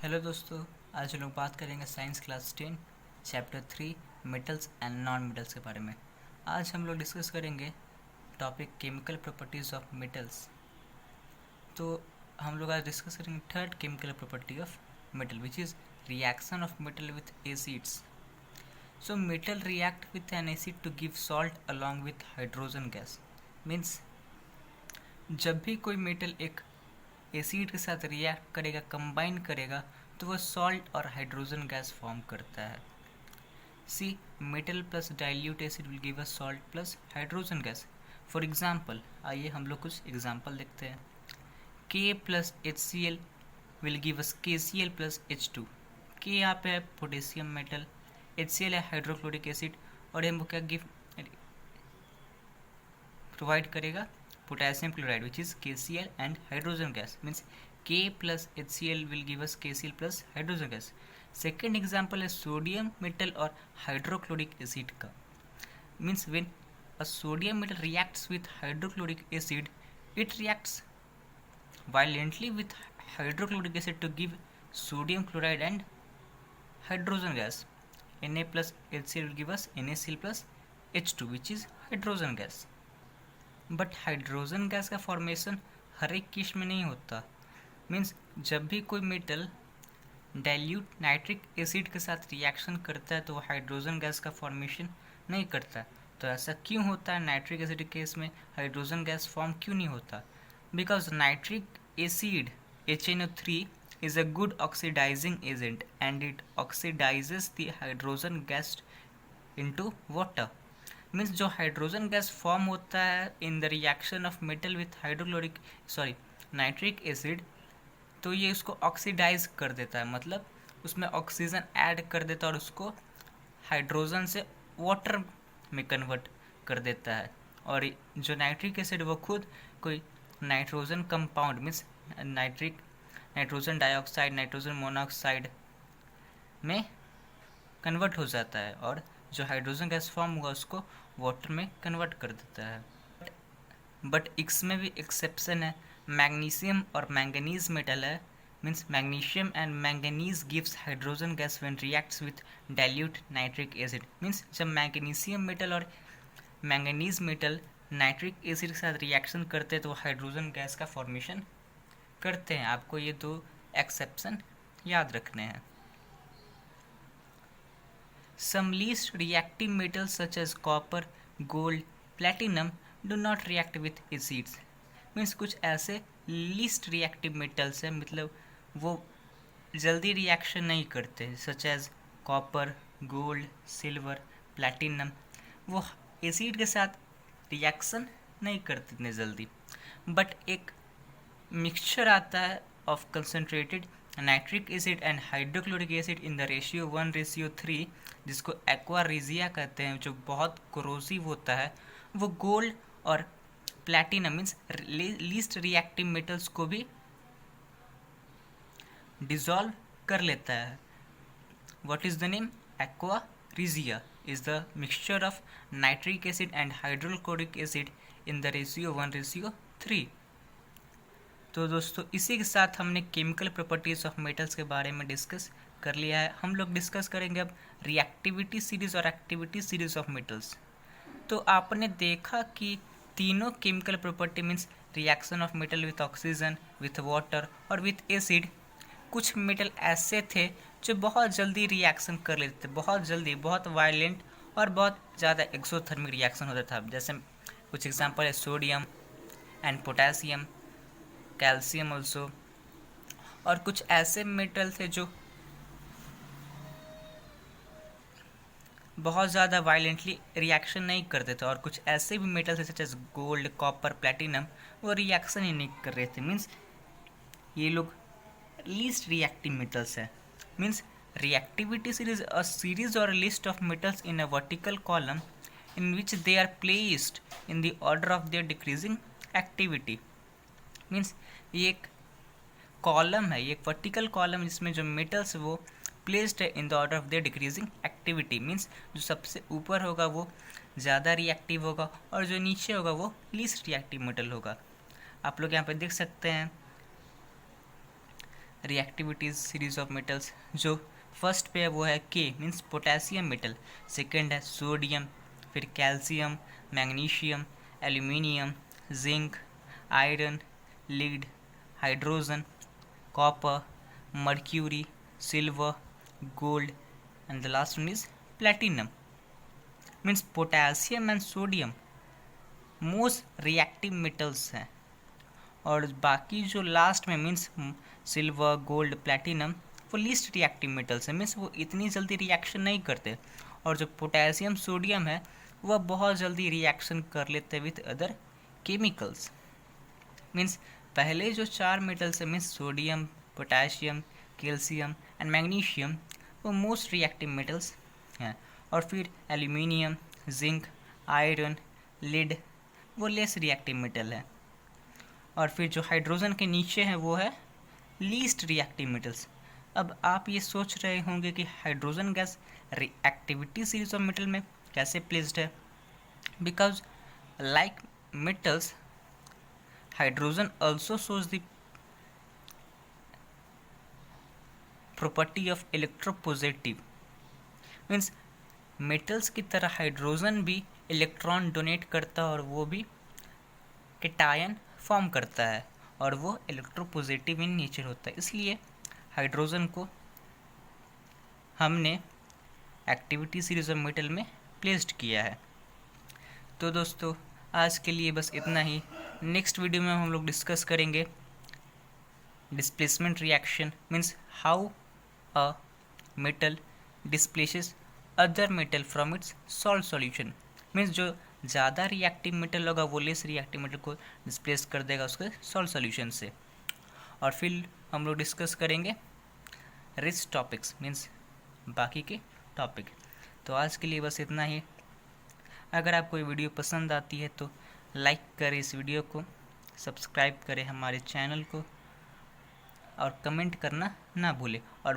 Hello दोस्तों, आज हम लोग बात करेंगे science class 10 chapter 3 metals and non metals के बारे में। आज हम लोग डिस्कस करेंगे topic chemical properties of metals. तो हम लोग आज डिस्कस करेंगे third chemical property of metal which is reaction of metal with acids. So metal react with an acid to give salt along with hydrogen gas. Means जब भी कोई metal एक acid के साथ रिएक्ट करेगा, कंबाइन करेगा, तो वो सॉल्ट और हाइड्रोजन गैस फॉर्म करता है। See metal plus dilute acid will give us salt plus hydrogen gas. For example, आइए हम लोग कुछ एग्जाम्पल देखते हैं। K plus HCl will give us KCl plus H2। K यहाँ पे है पोटेशियम मेटल, HCl है हाइड्रोक्लोरिक एसिड, और ये हमको क्या गिव प्रोवाइड करेगा? Potassium chloride which is KCl and hydrogen gas. Means K plus HCl will give us KCl plus hydrogen gas. Second example है सोडियम मेटल और हाइड्रोक्लोरिक एसिड का। Means when a sodium metal reacts with hydrochloric acid, it reacts violently with hydrochloric acid to give sodium chloride and hydrogen gas. Na plus HCl will give us NaCl plus H2 which is hydrogen gas. But hydrogen gas का formation हर एक case में नहीं होता। Means जब भी कोई metal dilute nitric acid के साथ रिएक्शन करता है तो वो हाइड्रोजन गैस का फॉर्मेशन नहीं करता। तो ऐसा क्यों होता है? नाइट्रिक एसिड के केस में हाइड्रोजन गैस फॉर्म क्यों नहीं होता? Because nitric acid HNO3 is a good oxidizing agent and it oxidizes the hydrogen gas into water. Means जो हाइड्रोजन गैस फॉर्म होता है in the reaction of metal with nitric acid, तो ये उसको oxidise कर देता है, मतलब उसमें ऑक्सीजन ऐड कर देता है और उसको हाइड्रोजन से वाटर में कन्वर्ट कर देता है। और जो नाइट्रिक एसिड वो खुद कोई nitrogen compound means nitrogen dioxide, nitrogen monoxide में कन्वर्ट हो जाता है और जो हाइड्रोजन गैस फॉर्म हुआ उसको वाटर में कन्वर्ट कर देता है। बट इसमें भी एक्सेप्शन है। मैग्नीशियम और मैंगनीज मेटल है। Means magnesium and manganese gives hydrogen gas when reacts with dilute nitric acid. Means जब मैग्नीशियम मेटल और मैंगनीज मेटल नाइट्रिक एसिड के साथ रिएक्शन करते हैं तो हाइड्रोजन गैस का फॉर्मेशन करते हैं। आपको ये दो एक्सेप्शन याद रखने हैं। Some least reactive metals such as copper, gold, platinum do not react with acids. Means कुछ ऐसे लीस्ट रिएक्टिव मेटल्स हैं, मतलब वो जल्दी रिएक्शन नहीं करते, such as copper, gold, silver, platinum, वो एसिड के साथ रिएक्शन नहीं करते इतने जल्दी। बट एक मिक्सचर आता है of concentrated nitric acid and hydrochloric acid in the ratio 1:3, जिसको एक्वा रिजिया कहते हैं, जो बहुत कोरोसिव होता है, वो गोल्ड और platinum means least reactive metals को भी डिसॉल्व कर लेता है। What is the name? Aqua regia is the mixture of nitric acid and hydrochloric acid in the ratio 1:3। तो दोस्तों इसी के साथ हमने केमिकल प्रॉपर्टीज़ ऑफ मेटल्स के बारे में डिस्कस कर लिया है। हम लोग डिस्कस करेंगे अब रिएक्टिविटी सीरीज और एक्टिविटी सीरीज ऑफ मेटल्स। तो आपने देखा कि तीनों chemical property means reaction of metal with oxygen, with water और विथ एसिड, कुछ मेटल ऐसे थे जो बहुत जल्दी रिएक्शन कर लेते थे, बहुत जल्दी, बहुत वायलेंट और बहुत ज़्यादा एक्सोथर्मिक रिएक्शन होता था। जैसे कुछ एग्जांपल है sodium and potassium, calcium also. और कुछ ऐसे मेटल थे जो बहुत ज़्यादा वायलेंटली रिएक्शन नहीं करते थे, और कुछ ऐसे भी मेटल थे such as gold, copper, platinum, वो रिएक्शन ही नहीं कर रहे थे। मीन्स ये लोग लीस्ट रिएक्टिव मेटल्स है। Means reactivity series a series or a list of metals in a vertical column in which they are placed in the order of their decreasing activity। Means ये एक column है, ये एक vertical column जिसमें जो metals वो placed है in the order of their decreasing activity. Means जो सबसे ऊपर होगा वो ज़्यादा रिएक्टिव होगा और जो नीचे होगा वो लीस्ट रिएक्टिव मेटल होगा। आप लोग यहाँ पे देख सकते हैं रिएक्टिविटीज सीरीज ऑफ मेटल्स। जो फर्स्ट पे है वो है के मीन्स पोटेशियम मेटल, सेकंड है सोडियम, फिर calcium, magnesium, aluminium, zinc, iron, lead, hydrogen, copper, mercury, silver, gold and the last one is platinum. Means potassium and sodium most reactive metals हैं, और बाकी जो लास्ट में मीन्स सिल्वर, गोल्ड, प्लेटिनम वो least reactive metals हैं, means वो इतनी जल्दी रिएक्शन नहीं करते। और जो पोटेशियम सोडियम है वह बहुत जल्दी रिएक्शन कर लेते विथ अदर केमिकल्स। मीन्स पहले जो 4 मेटल्स हैं means sodium, potassium, calcium and magnesium वो मोस्ट रिएक्टिव मेटल्स हैं, और फिर एल्यूमिनियम, जिंक, आयरन, लीड वो लेस रिएक्टिव मेटल है, और फिर जो हाइड्रोजन के नीचे है वो है लीस्ट रिएक्टिव मेटल्स। अब आप ये सोच रहे होंगे कि hydrogen gas reactivity series of metal में कैसे प्लेस्ड है, because like metals hydrogen also shows the property of electropositive. Means metals की तरह हाइड्रोजन भी इलेक्ट्रॉन डोनेट करता है और वो भी कैटायन फॉर्म करता है, और वो इलेक्ट्रोपॉजिटिव इन नेचर होता है। इसलिए हाइड्रोजन को हमने एक्टिविटी सीरीज ऑफ मेटल में प्लेस्ड किया है। तो दोस्तों आज के लिए बस इतना ही। नेक्स्ट वीडियो में हम लोग डिस्कस करेंगे displacement reaction, means how a metal displaces other metal from its salt solution. Means जो ज़्यादा रिएक्टिव मेटल होगा वो लेस रिएक्टिव मेटल को डिस्प्लेस कर देगा उसके सॉल्ट सॉल्यूशन से। और फिर हम लोग डिस्कस करेंगे रिच टॉपिक्स, मीन्स बाकी के टॉपिक। तो आज के लिए बस इतना ही। अगर आपको ये वीडियो पसंद आती है तो लाइक करें इस वीडियो को, सब्सक्राइब करें हमारे चैनल को, और कमेंट करना ना भूलें। और